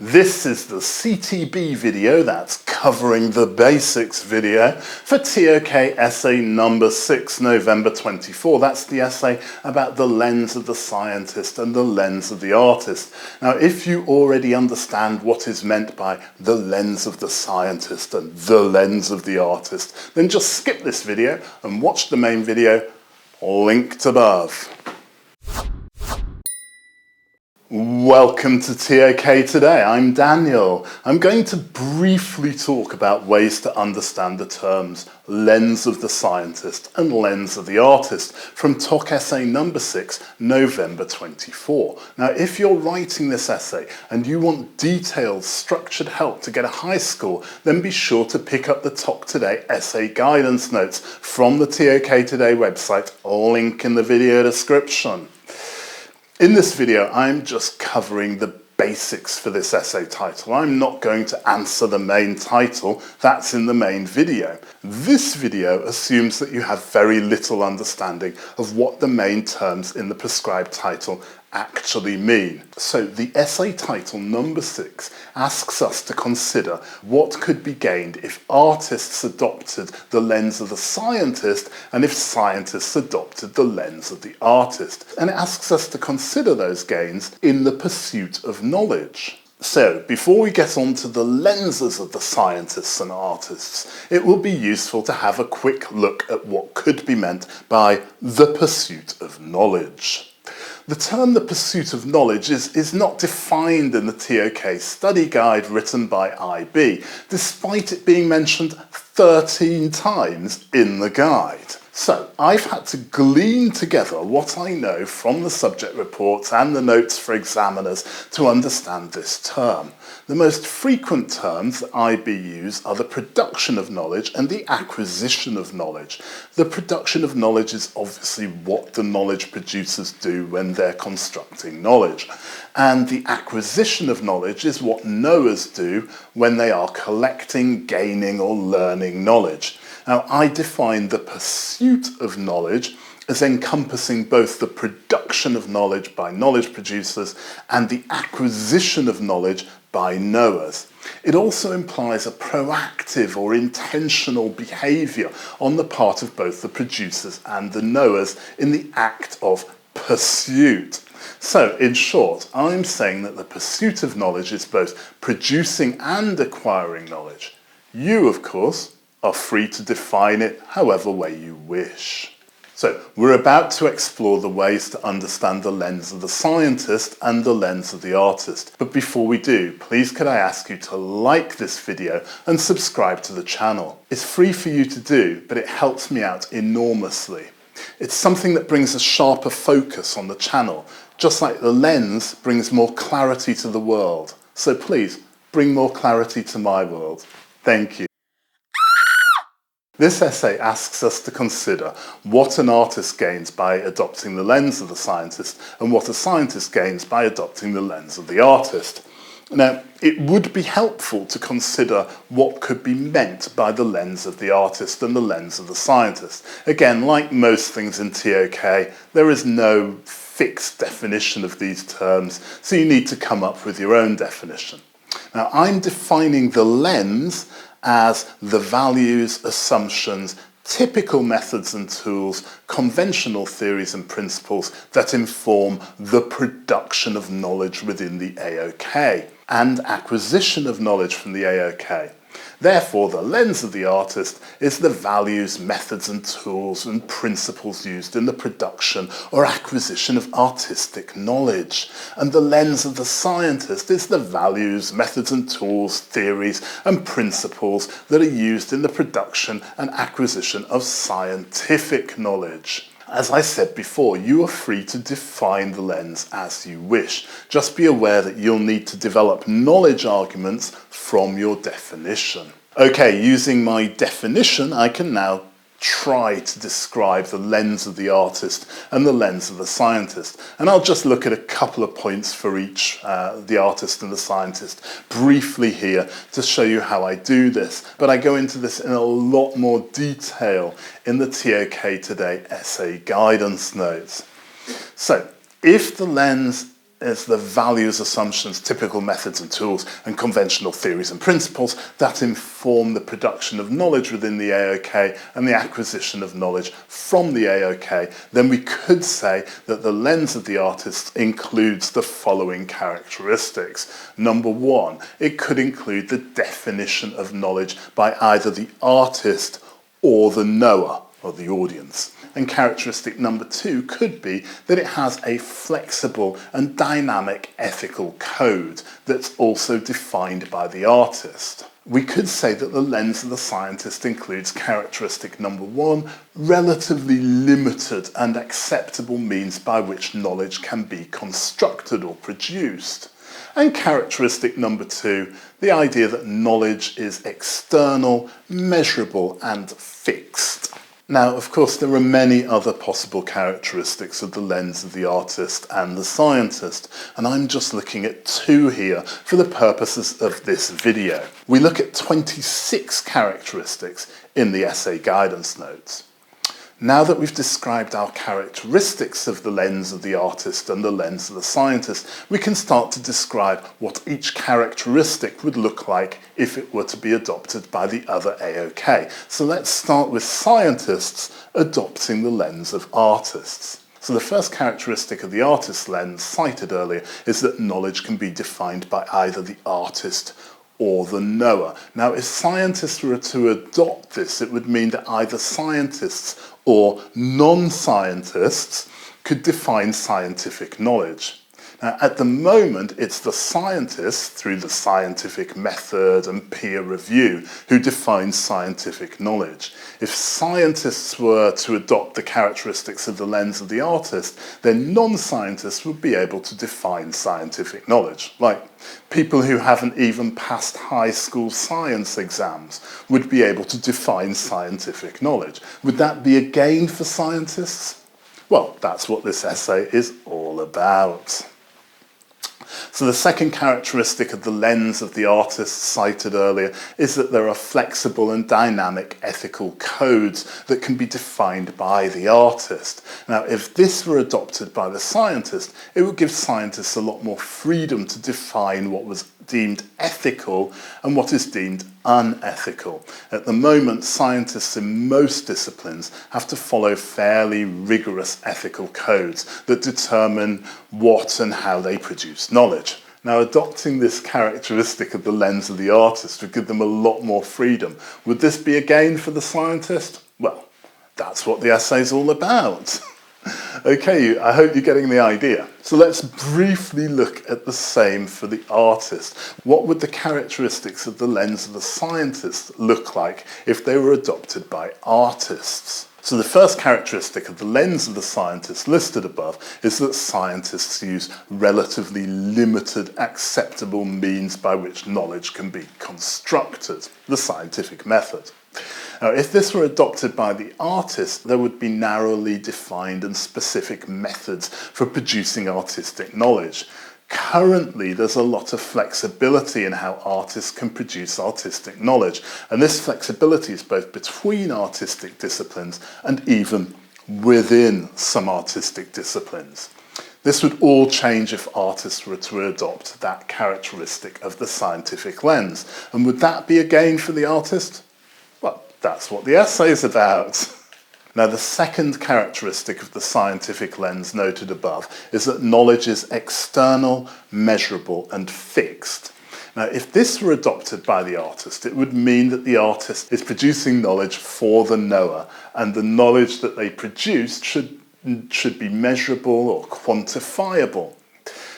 This is the CTB video that's covering the basics video for ToK Essay number 6, November 24. That's the essay about the lens of the scientist and the lens of the artist. Now, if you already understand what is meant by the lens of the scientist and the lens of the artist, then just skip this video and watch the main video linked above. Welcome to ToK Today. I'm Daniel. I'm going to briefly talk about ways to understand the terms lens of the scientist and lens of the artist from ToK Essay number 6, November 24. Now, if you're writing this essay and you want detailed, structured help to get a high score, then be sure to pick up the ToK Today essay guidance notes from the ToK Today website, link in the video description. In this video, I'm just covering the basics for this essay title. I'm not going to answer the main title, that's in the main video. This video assumes that you have very little understanding of what the main terms in the prescribed title actually mean. So the essay title number 6 asks us to consider what could be gained if artists adopted the lens of the scientist and if scientists adopted the lens of the artist. And it asks us to consider those gains in the pursuit of knowledge. So, before we get on to the lenses of the scientists and artists, it will be useful to have a quick look at what could be meant by the pursuit of knowledge. The term the pursuit of knowledge is not defined in the ToK study guide written by IB, despite it being mentioned 13 times in the guide. So, I've had to glean together what I know from the subject reports and the notes for examiners to understand this term. The most frequent terms that IB use are the production of knowledge and the acquisition of knowledge. The production of knowledge is obviously what the knowledge producers do when they're constructing knowledge. And the acquisition of knowledge is what knowers do when they are collecting, gaining, or learning knowledge. Now, I define the pursuit of knowledge as encompassing both the production of knowledge by knowledge producers and the acquisition of knowledge by knowers. It also implies a proactive or intentional behaviour on the part of both the producers and the knowers in the act of pursuit. So, in short, I'm saying that the pursuit of knowledge is both producing and acquiring knowledge. You, of course, are free to define it however way you wish. So, we're about to explore the ways to understand the lens of the scientist and the lens of the artist. But before we do, please could I ask you to like this video and subscribe to the channel. It's free for you to do, but it helps me out enormously. It's something that brings a sharper focus on the channel, just like the lens brings more clarity to the world. So please, bring more clarity to my world. Thank you. This essay asks us to consider what an artist gains by adopting the lens of the scientist and what a scientist gains by adopting the lens of the artist. Now, it would be helpful to consider what could be meant by the lens of the artist and the lens of the scientist. Again, like most things in ToK, there is no fixed definition of these terms, so you need to come up with your own definition. Now, I'm defining the lens as the values, assumptions, typical methods and tools, conventional theories and principles that inform the production of knowledge within the AOK and acquisition of knowledge from the AOK. Therefore, the lens of the artist is the values, methods and tools and principles used in the production or acquisition of artistic knowledge. And the lens of the scientist is the values, methods and tools, theories and principles that are used in the production and acquisition of scientific knowledge. As I said before, you are free to define the lens as you wish. Just be aware that you'll need to develop knowledge arguments from your definition. Okay, using my definition, I can now try to describe the lens of the artist and the lens of the scientist. And I'll just look at a couple of points for each, the artist and the scientist, briefly here to show you how I do this. But I go into this in a lot more detail in the ToK Today essay guidance notes. So, if the lens is the values, assumptions, typical methods and tools, and conventional theories and principles that inform the production of knowledge within the AoK and the acquisition of knowledge from the AoK, then we could say that the lens of the artist includes the following characteristics. Number one, it could include the definition of knowledge by either the artist or the knower, or the audience. And characteristic number two could be that it has a flexible and dynamic ethical code that's also defined by the artist. We could say that the lens of the scientist includes characteristic number one, relatively limited and acceptable means by which knowledge can be constructed or produced. And characteristic number two, the idea that knowledge is external, measurable and fixed. Now, of course, there are many other possible characteristics of the lens of the artist and the scientist, and I'm just looking at two here for the purposes of this video. We look at 26 characteristics in the essay guidance notes. Now that we've described our characteristics of the lens of the artist and the lens of the scientist, we can start to describe what each characteristic would look like if it were to be adopted by the other AoK. So let's start with scientists adopting the lens of artists. So the first characteristic of the artist lens cited earlier is that knowledge can be defined by either the artist or the knower. Now, if scientists were to adopt this, it would mean that either scientists or non-scientists could define scientific knowledge. Now, at the moment, it's the scientists, through the scientific method and peer review, who define scientific knowledge. If scientists were to adopt the characteristics of the lens of the artist, then non-scientists would be able to define scientific knowledge. Like people who haven't even passed high school science exams would be able to define scientific knowledge. Would that be a gain for scientists? Well, that's what this essay is all about. So the second characteristic of the lens of the artist cited earlier is that there are flexible and dynamic ethical codes that can be defined by the artist. Now, if this were adopted by the scientist, it would give scientists a lot more freedom to define what was deemed ethical and what is deemed unethical. At the moment, scientists in most disciplines have to follow fairly rigorous ethical codes that determine what and how they produce knowledge. Now, adopting this characteristic of the lens of the artist would give them a lot more freedom. Would this be a gain for the scientist? Well, that's what the essay is all about. Okay, I hope you're getting the idea. So let's briefly look at the same for the artist. What would the characteristics of the lens of the scientist look like if they were adopted by artists? So the first characteristic of the lens of the scientist listed above is that scientists use relatively limited acceptable means by which knowledge can be constructed, the scientific method. Now, if this were adopted by the artist, there would be narrowly defined and specific methods for producing artistic knowledge. Currently, there's a lot of flexibility in how artists can produce artistic knowledge, and this flexibility is both between artistic disciplines and even within some artistic disciplines. This would all change if artists were to adopt that characteristic of the scientific lens. And would that be a gain for the artist? Well, that's what the essay is about. Now, the second characteristic of the scientific lens noted above is that knowledge is external, measurable, and fixed. Now, if this were adopted by the artist, it would mean that the artist is producing knowledge for the knower, and the knowledge that they produce should be measurable or quantifiable.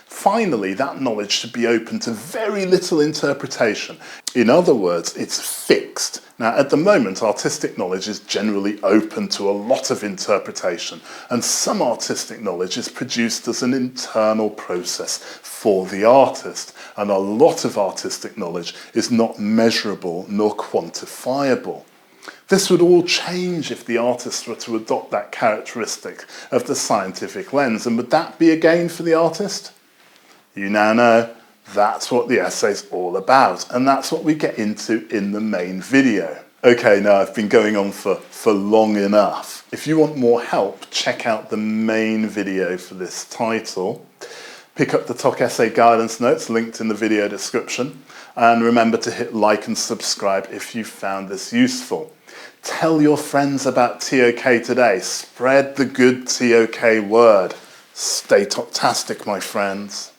Finally, that knowledge should be open to very little interpretation. In other words, it's fixed. Now, at the moment, artistic knowledge is generally open to a lot of interpretation, and some artistic knowledge is produced as an internal process for the artist, and a lot of artistic knowledge is not measurable nor quantifiable. This would all change if the artist were to adopt that characteristic of the scientific lens, and would that be a gain for the artist? You now know that's what the essay's all about, and that's what we get into in the main video. Okay, now I've been going on for long enough. If you want more help, check out the main video for this title. Pick up the ToK Essay guidance notes linked in the video description, and remember to hit like and subscribe if you found this useful. Tell your friends about ToK today. Spread the good ToK word. Stay ToKtastic, my friends.